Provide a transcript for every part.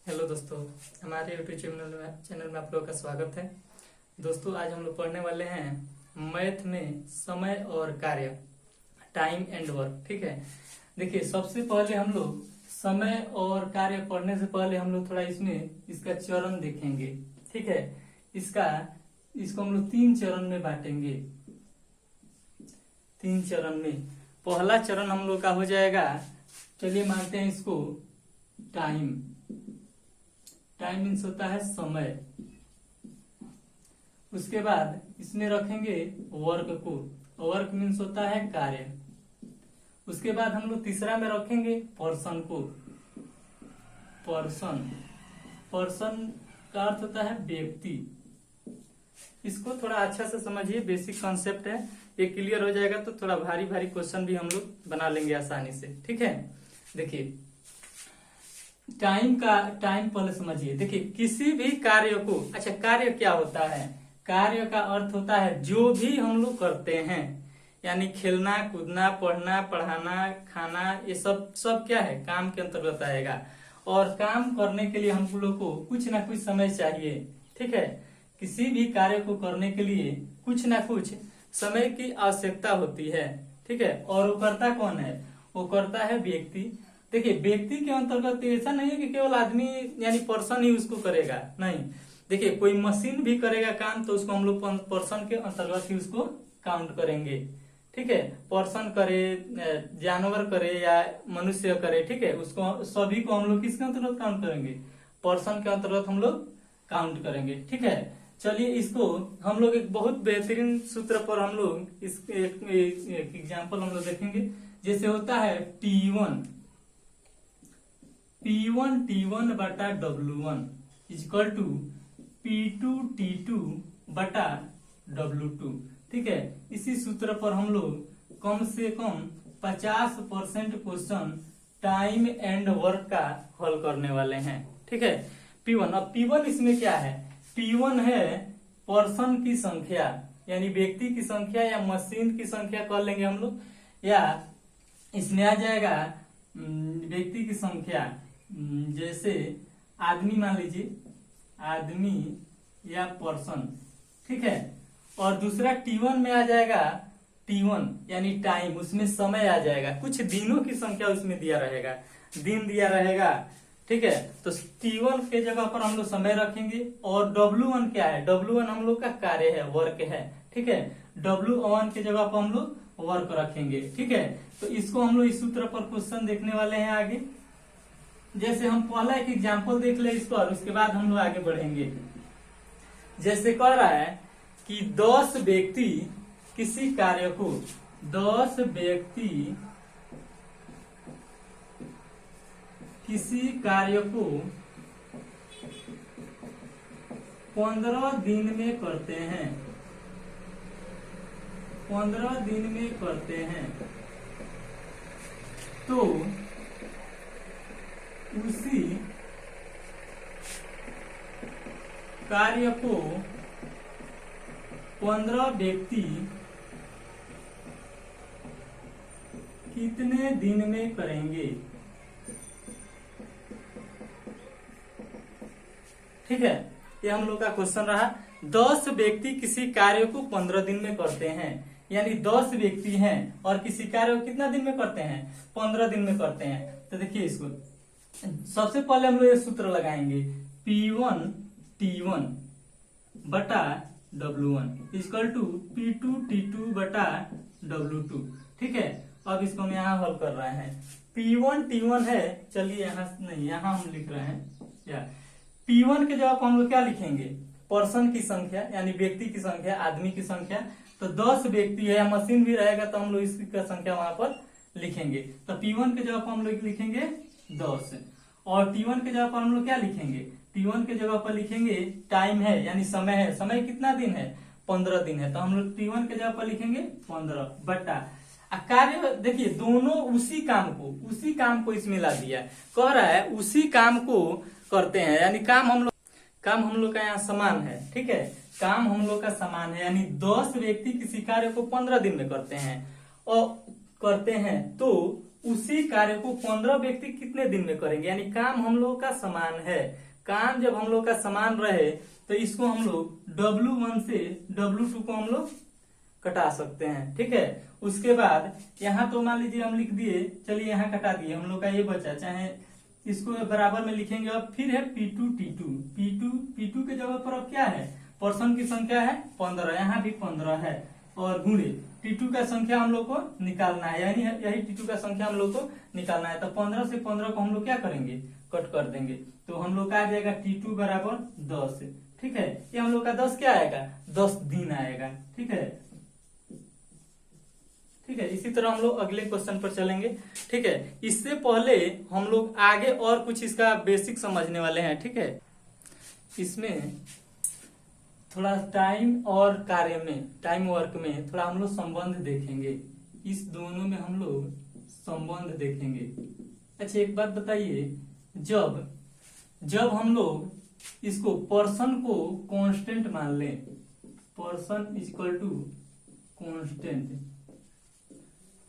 Hello दोस्तों, हमारे YouTube channel में आप लोगों का स्वागत है। दोस्तों, आज हम लोग पढ़ने वाले हैं मैथ में समय और कार्य, टाइम एंड वर्क। ठीक है, देखिए सबसे पहले हम लोग समय और कार्य पढ़ने से पहले हम लोग थोड़ा इसमें इसका चरण देखेंगे। ठीक है, इसको हम लोग 3 चरण में बांटेंगे। 3 चरण में पहला चरण हम लोग का हो जाएगा, चलिए मानते हैं इसको टाइम। टाइम मीन्स होता है समय। उसके बाद इसमें रखेंगे वर्क को, वर्क मीन्स होता है कार्य। उसके बाद हम लोग तीसरा में रखेंगे पर्सन को, पर्सन। पर्सन का अर्थ होता है व्यक्ति। इसको थोड़ा अच्छा से समझिए, बेसिक कॉन्सेप्ट है, ये क्लियर हो जाएगा तो थोड़ा भारी भारी क्वेश्चन भी हम लोग बना लेंगे आसानी से। ठीक है, देखिए टाइम पहले समझिए। देखिए किसी भी कार्य को, अच्छा कार्य क्या होता है? कार्य का अर्थ होता है जो भी हम लोग करते हैं, यानी खेलना कूदना, पढ़ना पढ़ाना, खाना, ये सब क्या है, काम के अंतर्गत आएगा। और काम करने के लिए हम लोग को कुछ ना कुछ समय चाहिए। ठीक है, किसी भी कार्य को करने के लिए कुछ ना कुछ समय की आवश्यकता होती है। ठीक है, और वो करता कौन है? वो करता है व्यक्ति। देखिए व्यक्ति के अंतर्गत ऐसा नहीं है कि केवल आदमी यानी पर्सन ही उसको करेगा, नहीं। देखिए कोई मशीन भी करेगा काम तो उसको हम लोग पर्सन के अंतर्गत ही उसको काउंट करेंगे। ठीक है, पर्सन करे, जानवर करे या मनुष्य करे, ठीक है, उसको सभी को हम लोग किसके अंतर्गत काउंट करेंगे? पर्सन के अंतर्गत हम लोग काउंट करेंगे। ठीक है, चलिए इसको हम लोग एक बहुत बेहतरीन सूत्र पर हम लोग इस एक एग्जाम्पल हम लोग देखेंगे। जैसे होता है T1 T1 बटा W1 equal to P2 T2 बटा W2। ठीक है, इसी सूत्र पर हम लोग कम से कम 50% क्वेश्चन टाइम एंड वर्क का हल करने वाले हैं। ठीक है, P1। अब P1 इसमें क्या है? P1 है पर्सन की संख्या, यानी व्यक्ति की संख्या या मशीन की संख्या कर लेंगे हम लोग, या इसमें आ जाएगा व्यक्ति की संख्या। जैसे आदमी मान लीजिए, आदमी या पर्सन। ठीक है, और दूसरा T1 में आ जाएगा T1 यानी टाइम, उसमें समय आ जाएगा, कुछ दिनों की संख्या उसमें दिया रहेगा, दिन दिया रहेगा। ठीक है, तो T1 के जगह पर हम लोग समय रखेंगे। और W1 क्या है? W1 हम लोग का कार्य है, वर्क है। ठीक है, W1 के जगह पर हम लोग वर्क रखेंगे। ठीक है, तो इसको हम लोग इस सूत्र पर क्वेश्चन देखने वाले हैं आगे। जैसे हम पहला एक एग्जाम्पल देख ले इसको, और उसके बाद हम लोग आगे बढ़ेंगे। जैसे कह रहा है कि 10 व्यक्ति किसी कार्य को, 10 व्यक्ति किसी कार्य को 15 दिन में करते हैं, 15 दिन में करते हैं, तो उसी कार्य को 15 व्यक्ति कितने दिन में करेंगे? ठीक है, ये हम लोग का क्वेश्चन रहा। 10 व्यक्ति किसी कार्य को 15 दिन में करते हैं, यानी 10 व्यक्ति हैं और किसी कार्य को कितना दिन में करते हैं? 15 दिन में करते हैं। तो देखिए इसको सबसे पहले हम लोग ये सूत्र लगाएंगे, P1 T1 बटा W1 equal to P2 T2 बटा W2। ठीक है, अब इसको हम यहाँ हल कर रहे हैं। P1 T1 है, चलिए यहाँ नहीं, यहाँ हम लिख रहे हैं क्या, P1 के जगह पर हम लोग क्या लिखेंगे? पर्सन की संख्या, यानी व्यक्ति की संख्या, आदमी की संख्या। तो 10 व्यक्ति है, या मशीन भी रहेगा तो हम लोग इसकी संख्या वहां पर लिखेंगे। तो P1 के जगह पर हम लोग लिखेंगे 10, और T1 के जगह पर हम लोग क्या लिखेंगे? T1 के जगह पर लिखेंगे टाइम है, यानी समय है। समय कितना दिन है? 15 दिन है, तो हम लोग T1 के जगह पर लिखेंगे 15 बटा कार्य। देखिए दोनों उसी काम को इसमें ला दिया, कह रहा है उसी काम को करते हैं, यानी काम हम लोग का यहाँ समान है। ठीक है, काम हम लोग का समान है, यानी 10 व्यक्ति किसी कार्य को 15 दिन में करते हैं, और करते हैं तो उसी कार्य को 15 व्यक्ति कितने दिन में करेंगे, यानी काम हम लोग का समान है। काम जब हम लोग का समान रहे तो इसको हम लोग W1 से W2 को हम लोग कटा सकते हैं। ठीक है, उसके बाद यहाँ तो मान लीजिए हम लिख दिए, चलिए यहाँ कटा दिए, हम लोग का ये बचा, चाहे इसको बराबर में लिखेंगे। अब फिर है P2 T2, P2 के जगह पर अब क्या है, पर्सन की संख्या है 15, यहाँ भी 15 है, और गुणे T2 का संख्या हम लोग को निकालना है, यानी यही T2 का संख्या हम लोग को निकालना है। तो 15 से 15 को हम लोग क्या करेंगे, कट कर देंगे, तो हम लोग का आ जाएगा T2 बराबर 10। ठीक है, ये हम लोग का 10 क्या आएगा, 10 दिन आएगा। ठीक है, ठीक है, इसी तरह हम लोग अगले क्वेश्चन पर चलेंगे। ठीक है, इससे पहले हम लोग आगे और कुछ इसका बेसिक समझने वाले हैं। ठीक है, इसमें थोड़ा टाइम और कार्य में, टाइम वर्क में थोड़ा हम लोग संबंध देखेंगे, इस दोनों में हम लोग संबंध देखेंगे। अच्छा एक बात बताइए, जब हम लोग इसको पर्सन को कांस्टेंट मान लें, person is equal to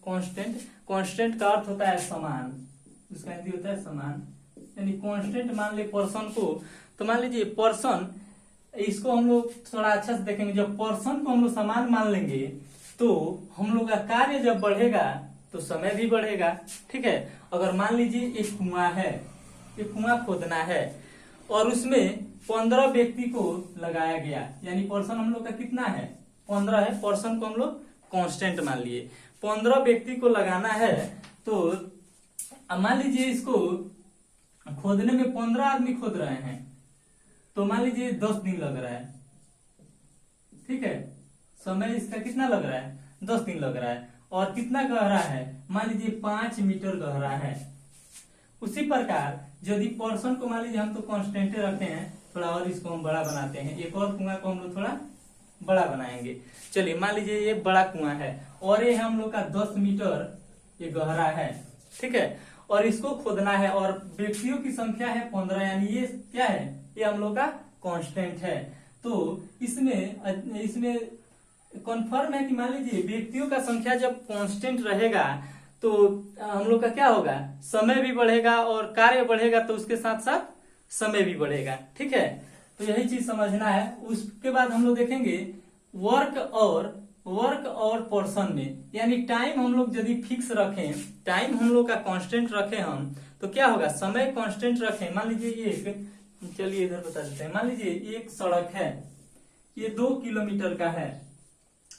constant का अर्थ होता है समान, उसका हिंदी होता है समान, यानी कांस्टेंट मान ले पर्सन को, तो मान लीजिए पर्सन, इसको हम लोग थोड़ा अच्छा से देखेंगे। जब पर्सन को हम लोग समान मान लेंगे तो हम लोग का कार्य जब बढ़ेगा तो समय भी बढ़ेगा। ठीक है, अगर मान लीजिए एक कुआं है, एक कुआं खोदना है और उसमें 15 व्यक्ति को लगाया गया, यानी पर्सन हम लोग का कितना है, 15 है, पर्सन को हम लोग कांस्टेंट मान लिए, 15 व्यक्ति को लगाना है, तो मान लीजिए इसको खोदने में 15 आदमी खोद रहे हैं, तो मान लीजिए 10 दिन लग रहा है। ठीक है, समय इसका कितना लग रहा है, 10 दिन लग रहा है, और कितना गहरा है, मान लीजिए 5 मीटर गहरा है। उसी प्रकार यदि पर्सन को मान लीजिए हम तो कांस्टेंट रखे हैं, थोड़ा और इसको हम बड़ा बनाते हैं, एक और कुआं को हम लोग थोड़ा बड़ा बनाएंगे। चलिए मान लीजिए ये बड़ा कुआं है और ये हम लोग का 10 मीटर ये गहरा है। ठीक है, और इसको खोदना है और व्यक्तियों की संख्या है 15, यानी ये क्या है, ये हम लोग का कांस्टेंट है। तो इसमें कन्फर्म है कि मान लीजिए व्यक्तियों का संख्या जब कांस्टेंट रहेगा तो हम लोग का क्या होगा, समय भी बढ़ेगा और कार्य बढ़ेगा, तो उसके साथ साथ समय भी बढ़ेगा। ठीक है, तो यही चीज समझना है। उसके बाद हम लोग देखेंगे वर्क और पर्सन में, यानी टाइम हम लोग यदि फिक्स रखें, टाइम हम लोग का कांस्टेंट रखें हम, तो क्या होगा, समय कांस्टेंट रखें। मान लीजिए एक, चलिए इधर बता देते हैं, मान लीजिए एक सड़क है, ये 2 किलोमीटर का है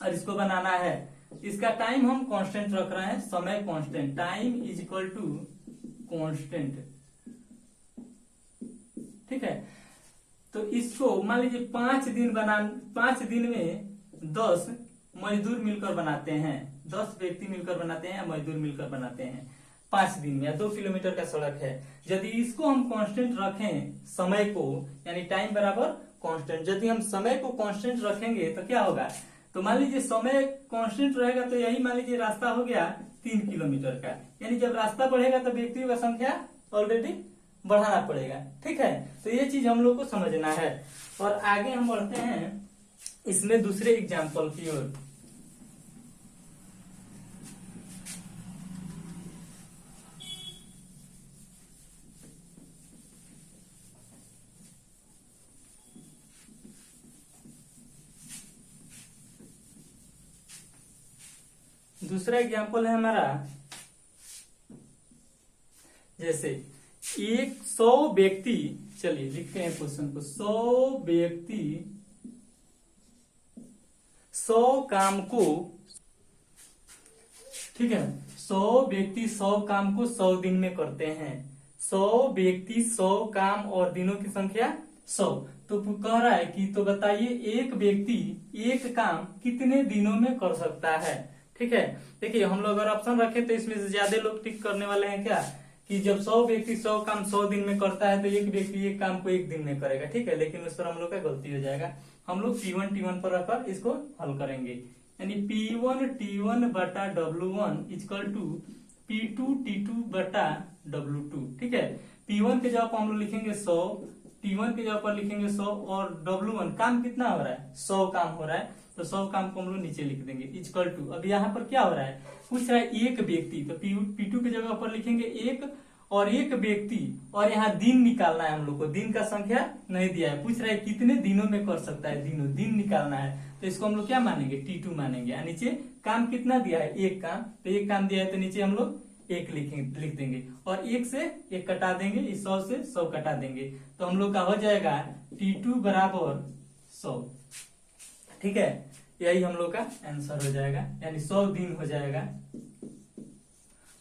और इसको बनाना है, इसका टाइम हम कांस्टेंट रख रहे हैं, समय constant, time is equal to constant. ठीक है, तो इसको मान लीजिए 5 दिन में 10 मजदूर मिलकर बनाते हैं, 10 व्यक्ति मिलकर बनाते हैं या मजदूर मिलकर बनाते हैं 5 दिन में, या 2 किलोमीटर का सड़क है। यदि इसको हम कांस्टेंट रखें समय को, यानी टाइम बराबर कांस्टेंट, यदि हम समय को कांस्टेंट रखेंगे तो क्या होगा, तो मान लीजिए समय कांस्टेंट रहेगा तो यही मान लीजिए रास्ता हो गया 3 किलोमीटर का, यानी जब रास्ता बढ़ेगा तो व्यक्तियों का संख्या ऑलरेडी बढ़ाना पड़ेगा। ठीक है, तो ये चीज हम लोग को समझना है। और आगे हम बढ़ते हैं इसमें दूसरे एग्जाम्पल की ओर। दूसरा एग्जाम्पल है हमारा, जैसे 100 व्यक्ति, चलिए लिखते हैं क्वेश्चन को, 100 व्यक्ति 100 काम को, ठीक है, 100 व्यक्ति 100 काम को 100 दिन में करते हैं। 100 व्यक्ति 100 काम और दिनों की संख्या 100, तो कह रहा है कि तो बताइए एक व्यक्ति एक काम कितने दिनों में कर सकता है। ठीक है, देखिए हम लोग अगर ऑप्शन रखें तो इसमें से ज्यादा लोग टिक करने वाले हैं क्या, कि जब 100 व्यक्ति 100 काम 100 दिन में करता है तो एक व्यक्ति एक काम को 1 दिन में करेगा। ठीक है, लेकिन उस पर हम लोग का गलती हो जाएगा, हम लोग P1 T1 पर रखकर इसको हल करेंगे, यानी P1 T1 बटा W1 equal to P2 T2 बटा W2। ठीक है, P1 के जवाब हम लोग लिखेंगे 100, T1 की जगह पर लिखेंगे 100 और W1 काम कितना हो रहा है 100 काम हो रहा है, तो 100 काम को हम लोग नीचे लिख देंगे इक्वल टू। अब यहाँ पर क्या हो रहा है, पूछ रहा है एक व्यक्ति, तो P2 की जगह पर लिखेंगे एक और एक व्यक्ति, और यहाँ दिन निकालना है हम लोग को, दिन का संख्या नहीं दिया है, पूछ रहा है कितने दिनों में कर सकता है, दिन निकालना है, तो इसको हम लोग क्या मानेंगे T2 मानेंगे। और नीचे काम कितना दिया है एक काम, तो एक काम दिया है तो नीचे हम लोग एक लिख देंगे, और एक से एक कटा देंगे, इस 100 से 100 कटा देंगे, तो हम लोग का हो जाएगा T2 बराबर 100। ठीक है, यही हम लोग का आंसर हो जाएगा, यानी 100 दिन हो जाएगा।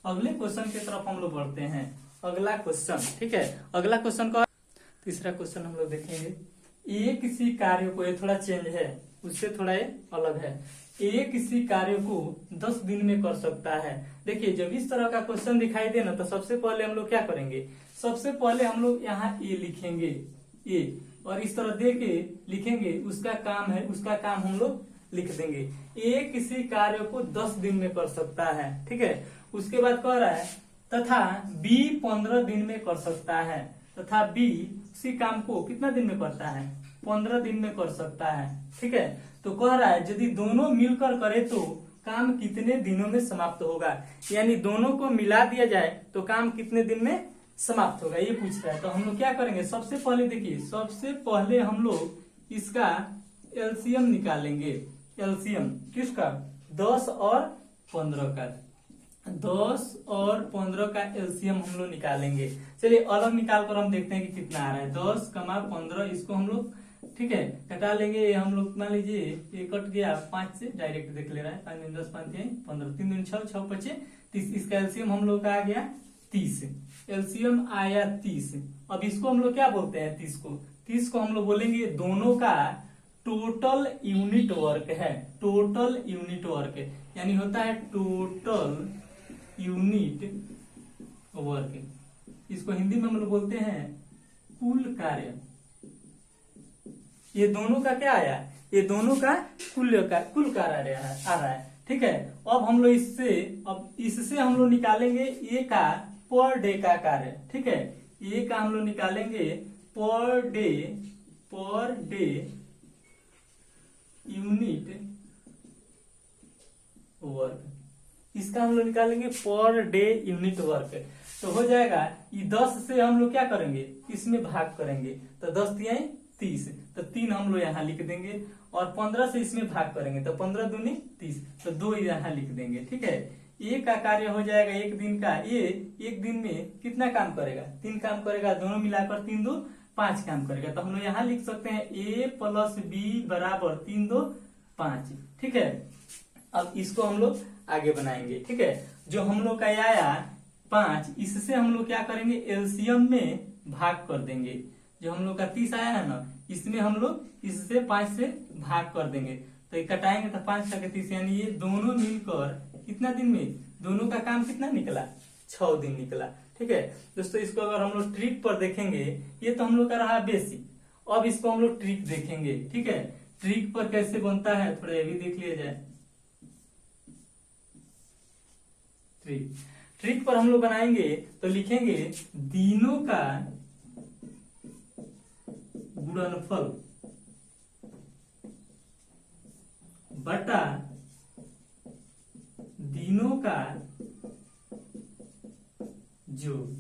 अगले क्वेश्चन की तरफ हम लोग बढ़ते हैं। अगला क्वेश्चन, ठीक है, अगला क्वेश्चन का तीसरा क्वेश्चन हम लोग देखेंगे। ये किसी कार्य को, ये थोड़ा चेंज है, उससे थोड़ा ये अलग है। ए किसी कार्य को 10 दिन में कर सकता है। देखिए जब इस तरह का क्वेश्चन दिखाई दे ना, तो सबसे पहले हम लोग क्या करेंगे, सबसे पहले हम लोग यहाँ ए लिखेंगे, ए, और इस तरह दे के लिखेंगे उसका काम है, उसका काम हम लोग लिख देंगे। ए किसी कार्य को 10 दिन में कर सकता है, ठीक है। उसके बाद कह रहा है तथा बी 15 दिन में कर सकता है, तथा बी उसी काम को कितना दिन में करता है, 15 दिन में कर सकता है, ठीक है। तो कह रहा है यदि दोनों मिलकर करे तो काम कितने दिनों में समाप्त होगा, यानी दोनों को मिला दिया जाए तो काम कितने दिन में समाप्त होगा, ये पूछ रहा है। तो हम लोग क्या करेंगे, सबसे पहले देखिए, सबसे पहले हम लोग इसका एलसीएम निकालेंगे। एलसीएम किसका, 10 और 15 का, 10 और 15 का एलसीएम हम लोग निकालेंगे। चलिए अलग निकाल कर हम देखते हैं कि कितना आ रहा है। 10, 15, इसको हम लोग, ठीक है, कटा लेंगे। ये हम लोग मान लीजिए ये कट गया 5 से, डायरेक्ट देख ले रहा है, 5 10 5 15, 3 दिन 6, 6 5 30, इसका एलसीएम हम लोग का आ गया 30, एलसीएम आया 30। अब इसको हम लोग क्या बोलते हैं, 30 को हम लोग बोलेंगे दोनों का टोटल यूनिट वर्क है, टोटल यूनिट वर्क, यानी होता है टोटल यूनिट वर्क। इसको हिंदी में हम लोग बोलते हैं कुल कार्य। ये दोनों का क्या आया, ये दोनों का कुल कार्य आ रहा है, ठीक है। अब हम लोग इससे हम लोग निकालेंगे ए का पर डे का कार्य, ठीक है। ए का हम लोग निकालेंगे पर डे यूनिट वर्क, इसका हम लोग निकालेंगे पर डे यूनिट वर्क। तो हो जाएगा ये 10 से हम लोग क्या करेंगे, इसमें भाग करेंगे, तो 10 दिया 30, तो 3 हम लोग यहाँ लिख देंगे, और 15 से इसमें भाग करेंगे तो 15 दूनी 30, तो 2 यहाँ लिख देंगे, ठीक है। ए का कार्य हो जाएगा एक दिन का, ये एक दिन में कितना काम करेगा, 3 काम करेगा, दोनों मिलाकर 3 2 5 काम करेगा। तो हम लोग यहाँ लिख सकते हैं ए प्लस बी बराबर 3 2 5, ठीक है। अब इसको हम लोग आगे बनाएंगे, ठीक है। जो हम लोग का आया 5, इससे हम लोग क्या करेंगे, एलसीएम में भाग कर देंगे। जो हम लोग का 30 आया है ना, इसमें हम लोग इससे 5 से भाग कर देंगे, तो ये कटाएंगे तो 5 का 30, यानी ये दोनों मिलकर कितना दिन में, दोनों का काम कितना निकला, 6 दिन निकला, ठीक है। दोस्तों इसको अगर हम लोग ट्रिक पर देखेंगे, ये तो हम लोग का रहा बेसिक, अब इसको हम लोग ट्रिक देखेंगे, ठीक है। ट्रिक पर कैसे बनता है थोड़ा ये भी देख लिया जाए। ट्रिक पर हम लोग बनाएंगे तो लिखेंगे दिनों का गुणनफल बटा दिनों का योग,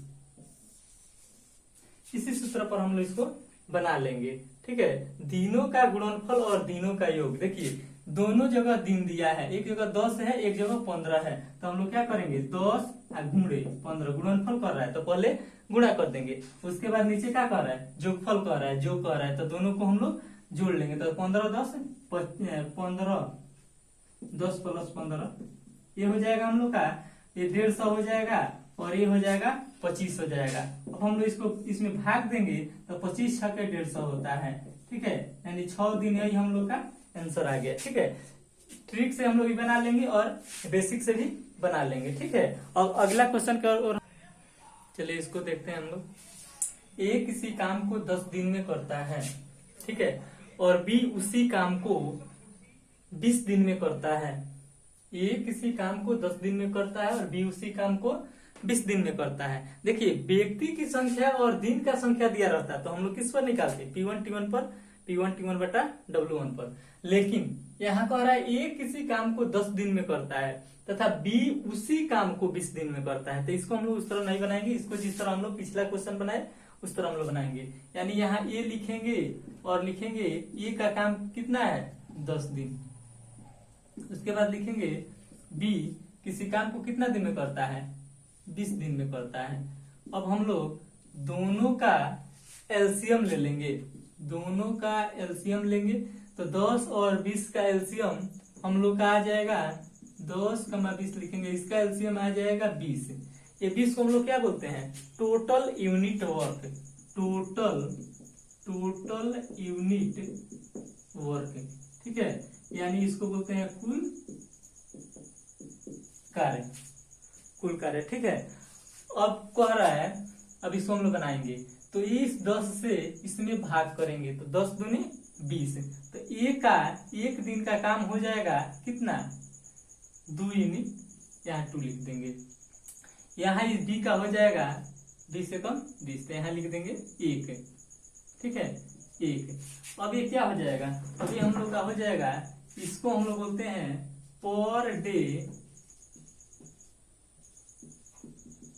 इसी सूत्र पर हम लोग इसको बना लेंगे, ठीक है। दिनों का गुणनफल और दिनों का योग, देखिए दोनों जगह दिन दिया है, एक जगह 10 है, एक जगह 15 है, तो हम लोग क्या करेंगे 10 गुणे 15, गुणनफल कर रहा है तो पहले गुणा कर देंगे, उसके बाद नीचे क्या कर रहा है, जोगफल कर रहा है, जोग कर रहा है, तो दोनों को हम लोग जोड़ लेंगे। तो 15 10 15, 10 प्लस 15, ये हो जाएगा हम लोग का, ये 150 हो जाएगा, और ये हो जाएगा 25 हो जाएगा। अब हम लोग इसको इसमें भाग देंगे तो 25 6 के 150 होता है, ठीक है, यानी 6 दिन यही हम लोग का आंसर आ गया, ठीक है। ट्रिक से हम लोग भी बना लेंगे और बेसिक से भी बना लेंगे, ठीक है। अब अगला क्वेश्चन का और चलिए इसको देखते हैं हम लोग। ए किसी काम को 10 दिन में करता है, ठीक है, और बी उसी काम को 20 दिन में करता है। ए किसी काम को 10 दिन में करता है और बी उसी काम को 20 दिन में करता है। देखिए व्यक्ति की संख्या और दिन का संख्या दिया रहता है तो हम लोग किस पर निकालते, P1 T1 पर, P1 T1 बटा W1 पर। लेकिन यहाँ कह रहा है ए किसी काम को 10 दिन में करता है तथा बी उसी काम को 20 दिन में करता है, तो इसको हम लोग उस तरह नहीं बनाएंगे, इसको जिस तरह हम लोग पिछला क्वेश्चन बनाए उस तरह हम लोग बनाएंगे। यानी यहाँ ए लिखेंगे और लिखेंगे ए का काम कितना है 10 दिन। उसके बाद लिखेंगे बी किसी काम को कितना दिन में करता है 20 दिन में करता है। अब हम लोग दोनों का एलसीएम ले लेंगे, दोनों का एलसीएम लेंगे तो 10 और 20 का एलसीएम हम लोग का आ जाएगा 10 कमा 20 लिखेंगे, इसका एलसीएम आ जाएगा 20। ये 20 को हम लोग क्या बोलते हैं total unit work, total unit work, ठीक है। यानी इसको बोलते हैं कुल कार्य, ठीक है। अब कह रहा है अब इसको हम लोग बनाएंगे तो इस 10 से इसमें भाग करेंगे तो 10 दूनी 20, तो एक दिन का काम हो जाएगा कितना 2 यूनिट, यहाँ 2 लिख देंगे। यहाँ इस बी का हो जाएगा 20 से कम 20, तो यहाँ लिख देंगे 1, ठीक है 1। अब ये क्या हो जाएगा, अभी हम लोग का हो जाएगा, इसको हम लोग बोलते हैं पर डे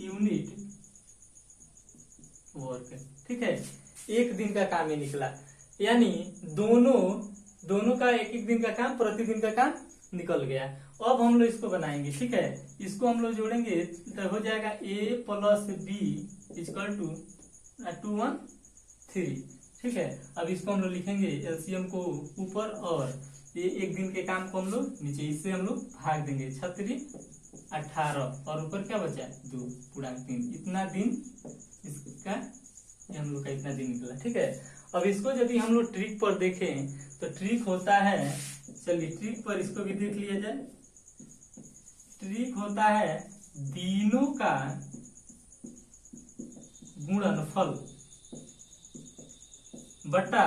यूनिट वर्क, ठीक है। एक दिन का काम ही निकला, यानी दोनों का एक दिन का काम, प्रतिदिन का काम निकल गया। अब हम लोग इसको बनाएंगे, ठीक है। इसको हम लोग जोड़ेंगे तो हो जाएगा a plus B equal to 2 1 3, ठीक है। अब इसको हम लोग लिखेंगे एलसीएम को ऊपर और ये एक दिन के काम को हम लोग नीचे, इससे हम लोग भाग देंगे 36 18 और ऊपर क्या बचा 2 पूरा 3, इतना दिन इसका हम लोग का इतना दिन निकला, ठीक है। अब इसको यदि हम लोग ट्रिक पर देखें तो ट्रिक होता है, चलिए ट्रिक पर इसको भी देख लिया जाए। ट्रिक होता है दिनों का गुणनफल बटा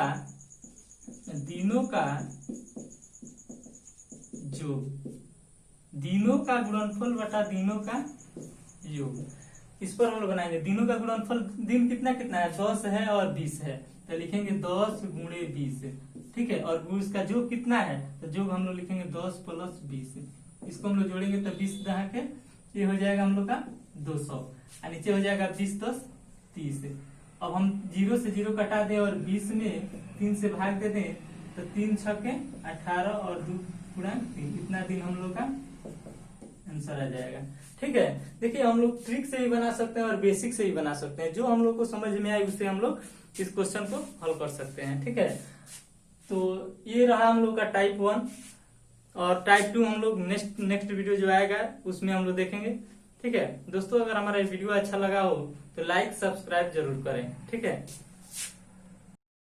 दिनों का योग, दिनों का गुणनफल बटा दिनों का योग। इस पर हम लोग बनाएंगे दिनों का गुणनफल, दिन कितना कितना है 10 है और 20 है, तो लिखेंगे 10 गुणे 20, ठीक है। और उसका योग कितना है तो योग हम लोग लिखेंगे 10 प्लस 20, इसको हम लोग जोड़ेंगे तो 20 दहा के ये हो जाएगा हम लोग का 200 और नीचे हो जाएगा 20 10 30। अब हम 0 से 0 कटा दें और 20 में 3 से भाग दे दें तो 3 छके 18 और 2 पूरा 3, इतना दिन हम लोग का आंसर आ जाएगा, ठीक है। देखिए हम लोग ट्रिक से भी बना सकते हैं और बेसिक से भी बना सकते हैं, जो हम लोग को समझ में आए उससे हम लोग इस क्वेश्चन को हल कर सकते हैं, ठीक है। तो ये रहा हम लोग का टाइप 1 और टाइप 2 हम लोग नेक्स्ट वीडियो जो आएगा उसमें हम लोग देखेंगे, ठीक है। दोस्तों अगर हमारा वीडियो अच्छा लगा हो तो लाइक सब्सक्राइब जरूर करें, ठीक है।